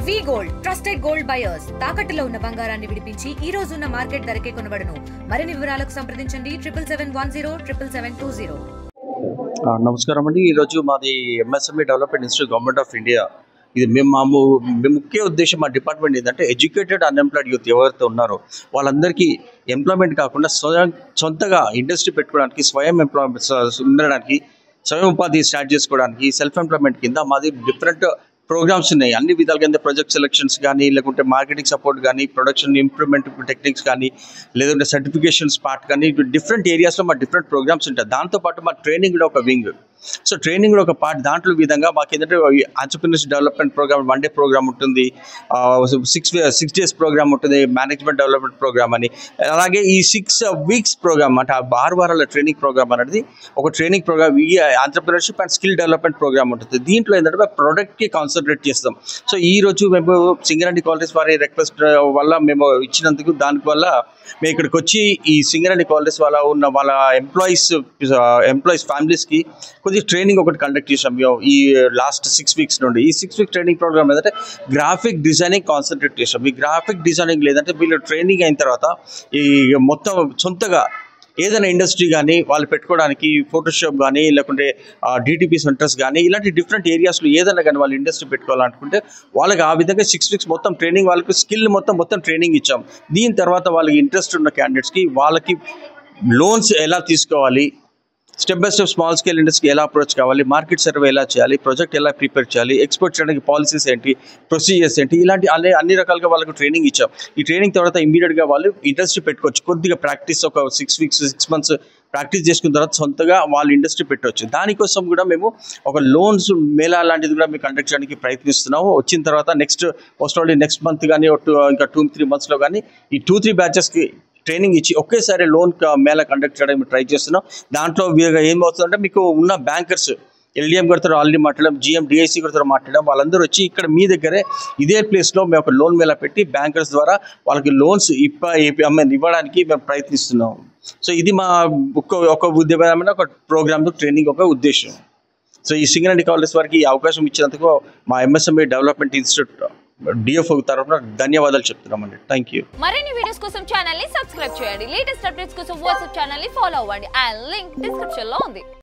వి gold trusted gold buyers తాకట్టులో ఉన్న బంగారాన్ని విడిపించి ఈ రోజు ఉన్న మార్కెట్ ధరకే కొనబడును. మరిన్ని వివరాలకు సంప్రదించండి 77107720. నమస్కారం అండి. ఈరోజు మాది MSME development institute government of India. ఇది మేము ముఖ్య ఉద్దేశం మా డిపార్ట్మెంట్ ఏంటంటే ఎడ్యుకేటెడ్ అన్ఎంప్లాయిడ్ యూత్ ఎవరైతే ఉన్నారో వాళ్ళందరికీ ఎంప్లాయ్మెంట్ కాకుండా సొంతగా ఇండస్ట్రీ పెట్టుకోవడానికి, స్వయం ఎంప్లాయ్మెంట్ ఉండడానికి, స్వయం ఉపాధి స్టార్ట్ చేసుకోవడానికి సెల్ఫ్ ఎంప్లాయ్మెంట్ కింద మాది డిఫరెంట్ ప్రోగ్రామ్స్ ఉన్నాయి. అన్ని విధాల కింద ప్రాజెక్ట్ సెలెక్షన్స్ కానీ, లేకుంటే మార్కెటింగ్ సపోర్ట్ కానీ, ప్రొడక్షన్ ఇంప్రూవ్మెంట్ టెక్నిక్స్ కానీ, లేదంటే సర్టిఫికేషన్స్ పార్ట్ కానీ, డిఫరెంట్ ఏరియాస్లో మా డిఫరెంట్ ప్రోగ్రామ్స్ ఉంటాయి. దాంతోపాటు మా ట్రైనింగ్ కూడా ఒక వింగ్. సో ట్రైనింగ్ కూడా ఒక పార్ట్. దాంట్లో విధంగా మాకు ఏంటంటే entrepreneurship development programme 1 day programme ఉంటుంది, 6 days ప్రోగ్రామ్ ఉంటుంది, మేనేజ్మెంట్ డెవలప్మెంట్ ప్రోగ్రామ్ అని. అలాగే ఈ 6 weeks ప్రోగ్రామ్ అంటే 6 వారాల ట్రైనింగ్ ప్రోగ్రామ్ అనేది ఒక ట్రైనింగ్ ప్రోగ్రామ్. ఈ entrepreneurship and skill development programme ఉంటుంది. దీంట్లో ఏంటంటే ప్రొడక్ట్కి కాన్సన్ట్రేట్ చేస్తాం. సో ఈ రోజు మేము సింగరేణి కాలేజ్ వారి రిక్వెస్ట్ వల్ల మేము ఇచ్చినందుకు దానివల్ల మేము ఇక్కడికి వచ్చి ఈ సింగరేణి కాలేజ్ వల్ల ఉన్న వాళ్ళ ఎంప్లాయీస్ ఫ్యామిలీస్కి కొద్దిగా ట్రైనింగ్ ఒకటి కండక్ట్ చేసాం ఈ లాస్ట్ 6 weeks నుండి. ఈ 6 week ట్రైనింగ్ ప్రోగ్రామ్ ఏంటంటే గ్రాఫిక్ డిజైనింగ్ కాన్సన్ట్రేట్ చేసాం. ఈ గ్రాఫిక్ డిజైనింగ్ లేదంటే వీళ్ళు ట్రైనింగ్ అయిన తర్వాత ఈ మొత్తం సొంతగా ఏదైనా ఇండస్ట్రీ కానీ వాళ్ళు పెట్టుకోవడానికి, ఫోటోషాప్ కానీ, లేకుంటే డిటిపి సెంటర్స్ కానీ, ఇలాంటి డిఫరెంట్ ఏరియాస్లో ఏదైనా కానీ వాళ్ళు ఇండస్ట్రీ పెట్టుకోవాలనుకుంటే వాళ్ళకి ఆ విధంగా 6 weeks మొత్తం ట్రైనింగ్, వాళ్ళకి స్కిల్ మొత్తం ట్రైనింగ్ ఇచ్చాం. దీని తర్వాత వాళ్ళకి ఇంట్రెస్ట్ ఉన్న క్యాండిడేట్స్కి వాళ్ళకి లోన్స్ ఎలా తీసుకోవాలి, step by step small scale ఇండస్ట్రీకి ఎలా అప్రోచ్ కావాలి, మార్కెట్ సర్వే ఎలా చేయాలి, ప్రాజెక్ట్ ఎలా ప్రిపేర్ చేయాలి, ఎక్స్పోర్ట్ చేయడానికి పాలసీస్ ఏంటి, ప్రొసీజర్స్ ఏంటి, ఇలాంటి అన్ని రకాలుగా వాళ్ళకు ట్రైనింగ్ ఇచ్చాం. ఈ ట్రైనింగ్ తర్వాత ఇమీడియట్గా వాళ్ళు ఇండస్ట్రీ పెట్టుకోవచ్చు. కొద్దిగా ప్రాక్టీస్ ఒక 6 months ప్రాక్టీస్ చేసుకున్న తర్వాత సొంతగా వాళ్ళు ఇండస్ట్రీ పెట్టవచ్చు. దానికోసం కూడా మేము ఒక లోన్స్ మేళా లాంటిది కూడా మేము కండక్ట్ చేయడానికి ప్రయత్నిస్తున్నాము. వచ్చిన తర్వాత నెక్స్ట్ మంత్ కానీ ఇంకా 2-3 monthsలో కానీ ఈ 2-3 batchesకి ట్రైనింగ్ ఇచ్చి ఒకేసారి లోన్ మేళా కండక్ట్ చేయడానికి ట్రై చేస్తున్నాం. దాంట్లో ఏమవుతుందంటే మీకు ఉన్న బ్యాంకర్స్ ఎల్డిఎం గారితో ఆల్రెడీ మాట్లాడడం, GM/DIC గారితో మాట్లాడడం, వాళ్ళందరూ వచ్చి ఇక్కడ మీ దగ్గరే ఇదే ప్లేస్లో మేము ఒక లోన్ మేళా పెట్టి బ్యాంకర్స్ ద్వారా వాళ్ళకి లోన్స్ ఇవ్వడానికి మేము ప్రయత్నిస్తున్నాం. సో ఇది మా ఒక ఉద్యమమైన ఒక ప్రోగ్రామ్ ట్రైనింగ్ ఒక ఉద్దేశం. సో ఈ సింగరేణి కాలేజ్ వారికి ఈ అవకాశం ఇచ్చినందుకు మా ఎంఎస్ఎంఈ డెవలప్మెంట్ ఇన్స్టిట్యూట్ డిఎఫ్ఓ తరఫున ధన్యవాదాలు చెప్తున్నామండి. Thank you. మరిన్ని వీడియోస్ కోసం ఛానల్ ని సబ్స్క్రైబ్ చేయండి. లేటెస్ట్ అప్డేట్స్ కోసం వాట్సాప్ ఛానల్ ని ఫాలో అవ్వండి. ఆ లింక్ డిస్క్రిప్షన్ లో ఉంది.